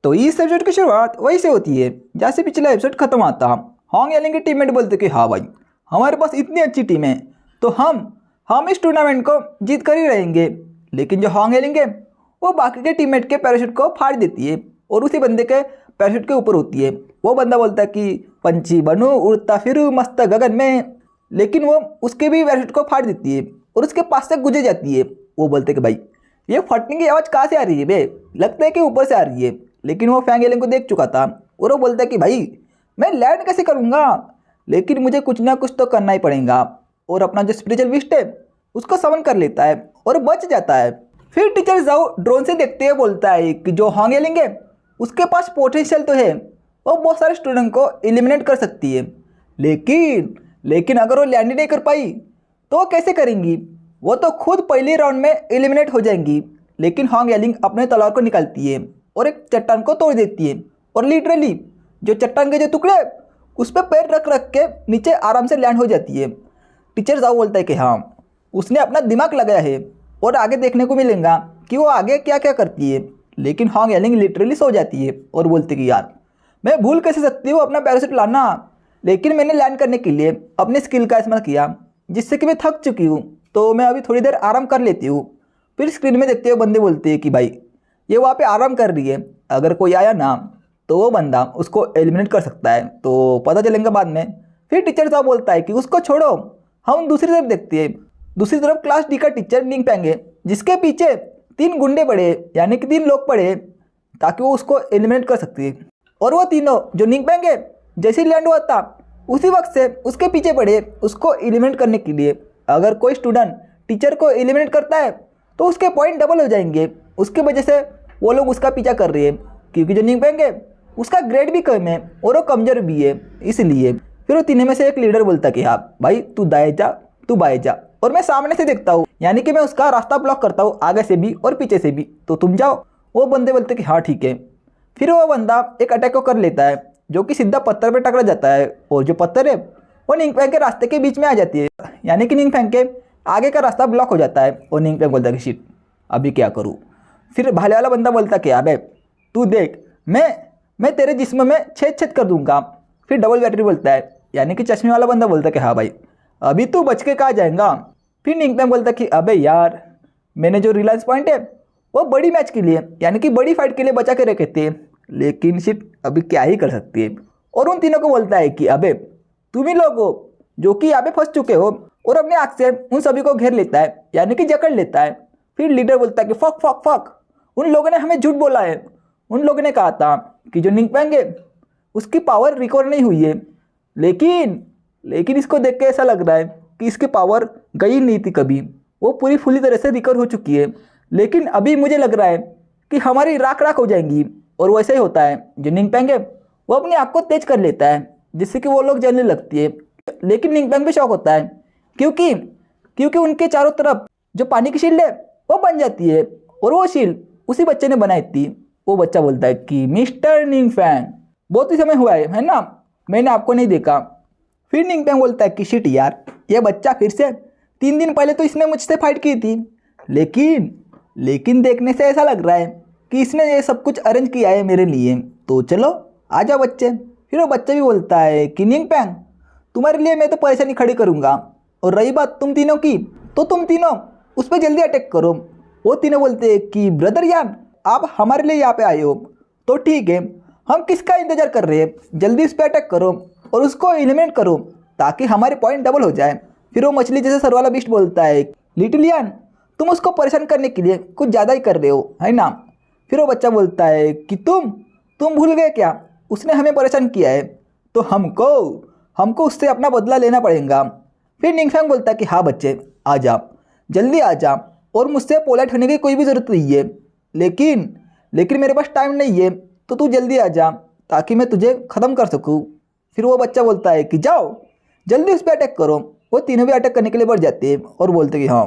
तो इस एपिसोड की शुरुआत वहीं से होती है जहाँ से पिछला एपिसोड खत्म आता। हॉन्ग एलिंग के टीममेट बोलते कि हाँ भाई, हमारे पास इतनी अच्छी टीम है तो हम इस टूर्नामेंट को जीत कर ही रहेंगे। लेकिन जो हॉन्ग एलिंग है वो बाकी के टीममेट के पैराशूट को फाड़ देती है और उसी बंदे के पैराशूट के ऊपर होती है। वो बंदा बोलता है कि पंछी बनूं उड़ता फिरूं मस्त गगन में, लेकिन वो उसके भी पैराशूट को फाड़ देती है और उसके पास से गुजर जाती है। वो बोलते कि भाई ये फटने की आवाज़ कहाँ से आ रही है बे, लगता है कि ऊपर से आ रही है। लेकिन वो फैंग एलिंग को देख चुका था और वो बोलता है कि भाई मैं लैंड कैसे करूँगा, लेकिन मुझे कुछ ना कुछ तो करना ही पड़ेगा। और अपना जो स्पिरिचुअल विस्ट है उसको समन कर लेता है और बच जाता है। फिर टीचर जाओ ड्रोन से देखते हुए बोलता है कि जो हॉन्ग एलिंग है उसके पास पोटेंशियल तो है, वो बहुत सारे स्टूडेंट को एलिमिनेट कर सकती है, लेकिन अगर वो लैंड नहीं कर पाई तो वो कैसे करेंगी, वो तो खुद पहले राउंड में एलिमिनेट हो जाएंगी। लेकिन हॉन्ग एलिंग अपने तलवार को निकालती है और एक चट्टान को तोड़ देती है और लिटरली जो चट्टान के जो टुकड़े उस पर पैर रख रख के नीचे आराम से लैंड हो जाती है। टीचर जाओ बोलता है कि हाँ उसने अपना दिमाग लगाया है और आगे देखने को मिलेगा कि वो आगे क्या क्या करती है। लेकिन हॉन्ग एलिंग लिटरली सो जाती है और बोलती कि यार मैं भूल कैसे सकती हूँ अपना पैराशूट लाना, लेकिन मैंने लैंड करने के लिए अपने स्किल का इस्तेमाल किया जिससे कि मैं थक चुकी हूँ, तो मैं अभी थोड़ी देर आराम कर लेती हूँ। फिर स्क्रीन में देखते हुए बंदे बोलते हैं कि भाई ये वहाँ पे आराम कर रही है, अगर कोई आया ना तो वो बंदा उसको एलिमिनेट कर सकता है, तो पता चलेगा बाद में। फिर टीचर साहब बोलता है कि उसको छोड़ो, हम दूसरी तरफ देखते हैं। दूसरी तरफ क्लास डी का टीचर निंग पैंग है जिसके पीछे 3 गुंडे पड़े, यानी कि 3 लोग पड़े ताकि वो उसको एलिमिनेट कर सकती है। और वो तीनों जो निंग पैंग है जैसे ही लैंड हुआ था उसी वक्त से उसके पीछे पड़े उसको एलिमिनेट करने के लिए। अगर कोई स्टूडेंट टीचर को एलिमिनेट करता है तो उसके पॉइंट डबल हो जाएंगे, उसके वजह से वो लोग उसका पीछा कर रहे हैं, क्योंकि जो निंग पैंग है उसका ग्रेड भी कम है और वो कमजोर भी है इसलिए। फिर वो तीनों में से एक लीडर बोलता कि हाँ भाई तू दाएं जा तू बाएं जा और मैं सामने से देखता हूँ, यानी कि मैं उसका रास्ता ब्लॉक करता हूँ आगे से भी और पीछे से भी, तो तुम जाओ। वो बंदे बोलते कि हाँ ठीक है। फिर वो बंदा एक अटैक को कर लेता है जो कि सीधा पत्थर पर टकरा जाता है और जो पत्थर है वो निंग पैंग के रास्ते के बीच में आ जाती है, यानी कि निंग पैंग के आगे का रास्ता ब्लॉक हो जाता है। और निंग पैंग बोलता है कि शिट अभी क्या करूँ। फिर भाले वाला बंदा बोलता कि अबे तू देख मैं तेरे जिस्म में छेद कर दूंगा। फिर डबल बैटरी बोलता है, यानी कि चश्मे वाला बंदा बोलता है कि हाँ भाई अभी तू बच के कहाँ जाएगा। फिर निंग पैंग बोलता कि अबे यार मैंने जो रिलायंस पॉइंट है वो बड़ी मैच के लिए यानी कि बड़ी फाइट के लिए बचा के रखे थे, लेकिन शिट अभी क्या ही कर सकती है। और उन तीनों को बोलता है कि अबे तुम ही लोग हो जो कि यहाँ पे फंस चुके हो, और अपने आँख से उन सभी को घेर लेता है, यानी कि जकड़ लेता है। फिर लीडर बोलता है कि फक फक फक, उन लोगों ने हमें झूठ बोला है। उन लोगों ने कहा था कि जो निंग पैंग है उसकी पावर रिकवर नहीं हुई है, लेकिन इसको देख के ऐसा लग रहा है कि इसकी पावर गई नहीं थी कभी, वो पूरी फुली तरह से रिकवर हो चुकी है। लेकिन अभी मुझे लग रहा है कि हमारी राख राख हो जाएंगी। और वैसा ही होता है, जो निंग पैंग है वो अपनी आँख को तेज कर लेता है जिससे कि वो लोग जलने लगती है। लेकिन निंग पैंग भी शौक होता है क्योंकि उनके चारों तरफ जो पानी की शील्ड है वो बन जाती है और वो शील्ड उसी बच्चे ने बनाई थी। वो बच्चा बोलता है कि मिस्टर निंग पैंग बहुत ही समय हुआ है ना, मैंने आपको नहीं देखा। फिर निंग पैंग बोलता है कि शिट यार ये बच्चा फिर से 3 दिन पहले तो इसने मुझसे फाइट की थी, लेकिन देखने से ऐसा लग रहा है कि इसने ये सब कुछ अरेंज किया है मेरे लिए, तो चलो आ जाओ बच्चे। फिर वो बच्चा भी बोलता है कि निंग पैंग तुम्हारे लिए मैं तो परेशानी खड़ी करूँगा, और रही बात तुम तीनों की तो तुम तीनों उस पर जल्दी अटैक करो। वो तीनों बोलते हैं कि ब्रदर यान आप हमारे लिए यहाँ पे आए हो तो ठीक है, हम किसका इंतज़ार कर रहे हैं, जल्दी उस पर अटैक करो और उसको एलिमिनेट करो ताकि हमारे पॉइंट डबल हो जाए। फिर वो मछली जैसे सर वाला बिस्ट बोलता है लिटिल यान तुम उसको परेशान करने के लिए कुछ ज़्यादा ही कर रहे हो है ना। फिर वो बच्चा बोलता है कि तुम भूल गए क्या, उसने हमें परेशान किया है तो हमको उससे अपना बदला लेना पड़ेगा। फिर निंग पैंग बोलता है कि हाँ बच्चे आ जा, जल्दी आ जा, और मुझसे पोलाइट होने की कोई भी ज़रूरत नहीं है, लेकिन मेरे पास टाइम नहीं है तो तू जल्दी आ जा ताकि मैं तुझे ख़त्म कर सकूँ। फिर वो बच्चा बोलता है कि जाओ जल्दी उस पर अटैक करो। वो तीनों भी अटैक करने के लिए बढ़ जाते हैं और बोलते कि हाँ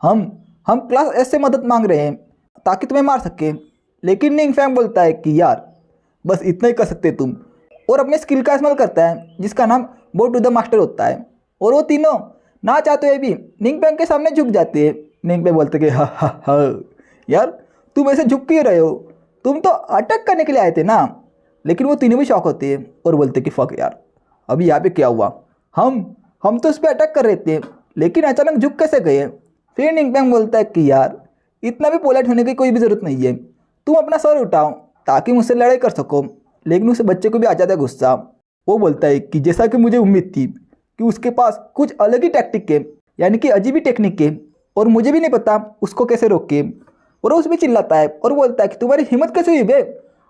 हम क्लास एस से मदद मांग रहे हैं ताकि तुम्हें मार सके। लेकिन निंग पैंग बोलता है कि यार बस इतना ही कर सकते तुम, और अपने स्किल का इस्तेमाल करता है जिसका नाम बो टू द मास्टर होता है। और वो तीनों ना चाहते हुए भी निंग पैंग के सामने झुक जाते हैं। निंग पैंग बोलते कि हा यार तुम ऐसे झुक क्यों रहे हो, तुम तो अटैक करने के लिए आए थे ना। लेकिन वो तीनों भी शॉक होते हैं और बोलते कि फक यार, अभी यहाँ पे क्या हुआ। हम तो उस पर अटैक कर रहे थे, लेकिन अचानक झुक कैसे गए। फिर निंगपेंग बोलता है कि यार इतना भी पोलाइट होने की कोई भी ज़रूरत नहीं है, तुम अपना सर उठाओ ताकि मुझसे लड़ाई कर सको। लेकिन उस बच्चे को भी आ जाता है गुस्सा। वो बोलता है कि जैसा कि मुझे उम्मीद थी कि उसके पास कुछ अलग ही टैक्टिक है, यानी कि अजीब ही टेक्निक है, और मुझे भी नहीं पता उसको कैसे रोके। और उस भी चिल्लाता है और बोलता है कि तुम्हारी हिम्मत कैसे हुई बे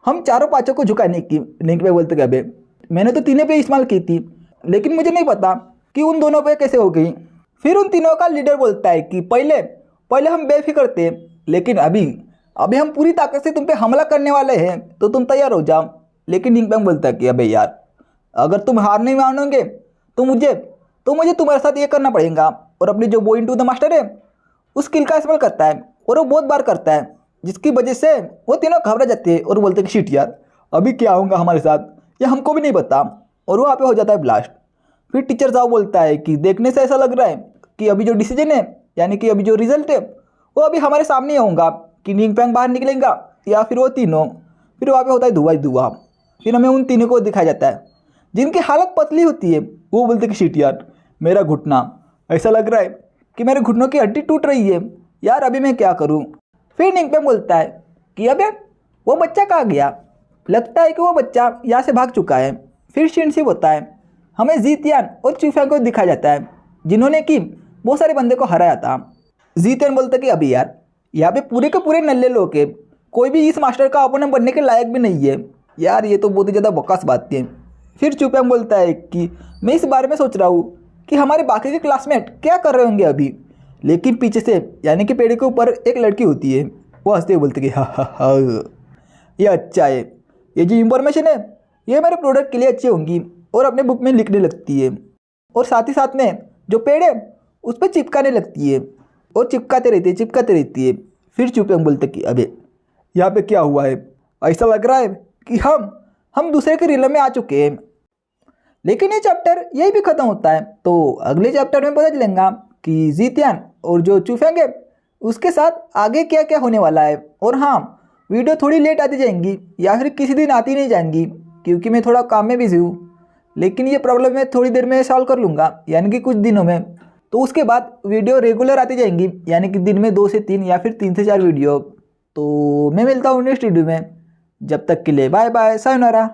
हम चारों पाँचों को झुकाने की। निंगपेंग बोलते कि अबे मैंने तो तीनों पे इस्तेमाल की थी, लेकिन मुझे नहीं पता कि उन दोनों पे कैसे हो गई। फिर उन तीनों का लीडर बोलता है कि पहले हम बेफिक्र थे, लेकिन अभी हम पूरी ताकत से तुम पे हमला करने वाले हैं, तो तुम तैयार हो जाओ। लेकिन निंगपेंग बोलता है कि अबे यार, अगर तुम हार नहीं मानोगे तो मुझे तुम्हारे साथ ये करना पड़ेगा। और अपनी जो बो इनटू द मास्टर है उस स्किल का इस्तेमाल करता है, और वो बहुत बार करता है, जिसकी वजह से वो तीनों घबरा जाते हैं और बोलते हैं कि शिट यार, अभी क्या होगा हमारे साथ, या हमको भी नहीं पता। और वो वहाँ पे हो जाता है ब्लास्ट। फिर टीचर साहब बोलता है कि देखने से ऐसा लग रहा है कि अभी जो डिसीजन है, यानी कि अभी जो रिजल्ट है, वो अभी हमारे सामने ही होगा कि निंगपेंग बाहर निकलेगा या फिर वो तीनों। फिर वहाँ पे होता है धुआं ही धुआं। फिर हमें उन तीनों को दिखाया जाता है जिनकी हालत पतली होती है। वो बोलते कि शिट यार, मेरा घुटना, ऐसा लग रहा है कि मेरे घुटनों की हड्डी टूट रही है यार, अभी मैं क्या करूँ। फिर निंगपेंग बोलता है कि अबे वो बच्चा कहाँ गया, लगता है कि वो बच्चा यहाँ से भाग चुका है। फिर शिनशिप होता है, हमें जीतियान और चूफैंग को दिखाया जाता है जिन्होंने कि बहुत सारे बंदे को हराया था। जीतियान बोलता कि अभी यार, यहाँ पे पूरे के पूरे नल्ले लोग हैं, कोई भी इस मास्टर का ओपोनेंट बनने के लायक भी नहीं है यार, ये तो बहुत ही ज़्यादा बकवास बात है। फिर चूफैंग बोलता है कि मैं इस बारे में सोच रहा हूँ कि हमारे बाकी के क्लासमेट क्या कर रहे होंगे अभी। लेकिन पीछे से, यानी कि पेड़ के ऊपर एक लड़की होती है, वो हंसते हुए बोलती कि हा, ये अच्छा है, ये जो इंफॉर्मेशन है ये मेरे प्रोडक्ट के लिए अच्छी होंगी, और अपने बुक में लिखने लगती है, और साथ ही साथ में जो पेड़ है उस पर चिपकाने लगती है, और चिपकाते रहती है। फिर चूफैंग बोलते कि अबे यहाँ पे क्या हुआ है, ऐसा लग रहा है कि हम दूसरे के रिलम में आ चुके हैं। लेकिन ये चैप्टर यही भी ख़त्म होता है। तो अगले चैप्टर में पता चलेगा कि जीतियान और जो चूफैंग है उसके साथ आगे क्या क्या होने वाला है। और हाँ, वीडियो थोड़ी लेट आती जाएंगी या फिर किसी दिन आती नहीं जाएंगी, क्योंकि मैं थोड़ा काम में बिजी हूँ। लेकिन ये प्रॉब्लम मैं थोड़ी देर में सॉल्व कर लूँगा, यानी कि कुछ दिनों में। तो उसके बाद वीडियो रेगुलर आती जाएंगी, यानी कि दिन में 2 से 3 या फिर 3 से 4 वीडियो। तो मैं मिलता हूँ नेक्स्ट वीडियो में। जब तक के लिए बाय बाय, सायोनारा।